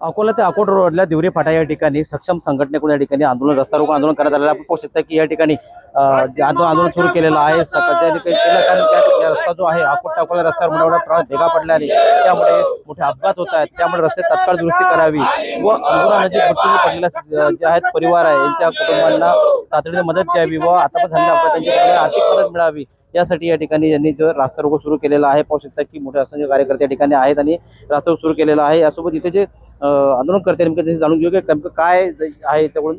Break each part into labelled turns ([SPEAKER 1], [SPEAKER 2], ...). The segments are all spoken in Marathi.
[SPEAKER 1] अकोला ते अकोट रोडला दिवरे फाटा या ठिकाणी सक्षम संघटनेकडून या ठिकाणी आंदोलन रस्ता रोको आंदोलन करण्यात आलेलं आपण पाहू शकता की या ठिकाणी जे आंदोलन सुरू केलेलं आहे सकाळच्या केलं कारण त्या रस्ता जो आहे अकोट ते अकोला रस्त्यावर मोठा प्रमाणात भेगा पडल्याने त्यामुळे मोठे अपघात होत आहेत। त्यामुळे रस्ते तत्काळ दुरुस्ती करावी व आंदोलनाचे मृत्यू पडलेल्या जे आहेत परिवार आहे यांच्या कुटुंबांना तातडीने मदत द्यावी व आता पण झालेल्या अपघातांची आर्थिक मदत मिळावी यासाठी या ठिकाणी यांनी जो रास्ता रोको सुरू केलेला आहे। पाहू शकता की मोठे असंख्य कार्यकर्ते या ठिकाणी आहेत आणि रास्ता रोको सुरू केलेला आहे। यासोबत इथे जे आंदोलन करते नेमकं त्याची जाणून घेऊ की नेमकं काय आहे याच्याकडून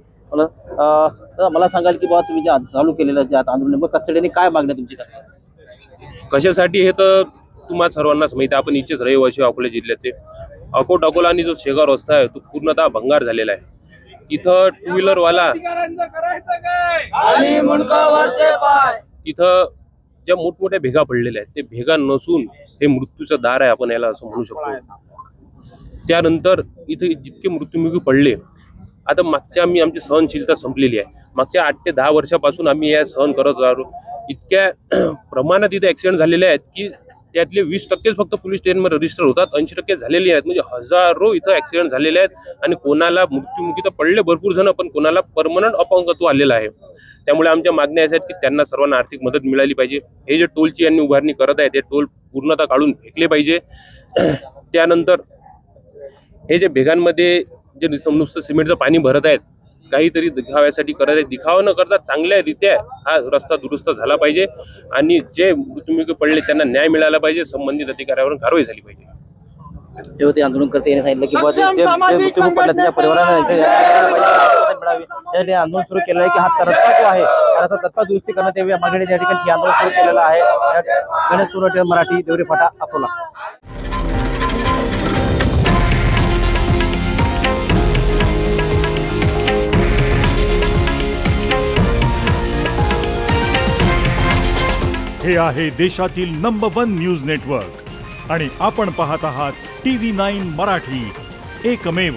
[SPEAKER 1] मला सांगाल की बाबा तुम्ही जे चालू केलेलं जे आता आंदोलन नेमकं कशासाठी काय मागणी तुमची काय
[SPEAKER 2] कशासाठी हे तर तुम्हाला सर्वांनाच माहिती आहे। आपण इथेच रहिवासी अकोला जिल्ह्यात अकोट अकोला आणि जो शेगाव रस्ता आहे तो पूर्णतः भंगार झालेला आहे। इथं टू व्हीलर वाला इथं ज्या मोठमोठ्या भेगा पडलेल्या आहेत ते भेगा नसून हे मृत्यूचं दार आहे आपण याला असं म्हणू शकतो। त्यानंतर इथे जितके मृत्युमुखी पडले आता मागच्या आमची सहनशीलता संपलेली आहे। मागच्या 8 ते 10 वर्षापासून आम्ही या सहन करत राहिलो। इतक्या प्रमाणात इथे ऍक्सिडेंट झालेले आहेत की त्यातले 20% फक्त पोलीस स्टेशनमध्ये रजिस्टर होतात, 80% झालेले आहेत। म्हणजे हजारो इथं ऍक्सिडेंट झालेले आहेत आणि कोणाला मृत्युमुखी तर पडले भरपूर जण, पण कोणाला परमनंट अपंगत्व आलेलं आहे। त्यामुळे आमच्या मागण्या अशा आहेत की त्यांना सर्वांना आर्थिक मदत मिळाली पाहिजे। हे जे टोलची यांनी उभारणी करत आहेत ते टोल पूर्णतः काढून फेकले पाहिजे। त्यानंतर हे जे भेगांमध्ये जे नुसतं सिमेंटचं पाणी भरत आहेत काहीतरी दिखाव्यासाठी करत आहेत, दिखावा न करता चांगल्यारीत्या हा रस्ता दुरुस्त झाला पाहिजे आणि जे मृत्युमुखी पडले त्यांना न्याय मिळाला पाहिजे। संबंधित अधिकाऱ्यावर कारवाई झाली पाहिजे।
[SPEAKER 1] तेव्हा ते आंदोलन करते यांनी सांगितलं की जे मृत्यू पडला त्याच्या परिवाराला मिळावी यासाठी आंदोलन सुरू केलं आहे की हा रस्ता जो आहे रस्ता तत्काळ दुरुस्ती करण्यात यावी या मागणीने या ठिकाणी आंदोलन सुरू केलेलं आहे। गणेश सोनवणे, मराठी, दिवरे फाटा, अकोला।
[SPEAKER 3] हे आहे देशातील नंबर 1 न्यूज नेटवर्क आणि आपण पाहत आहात TV9 मराठी, एकमेव।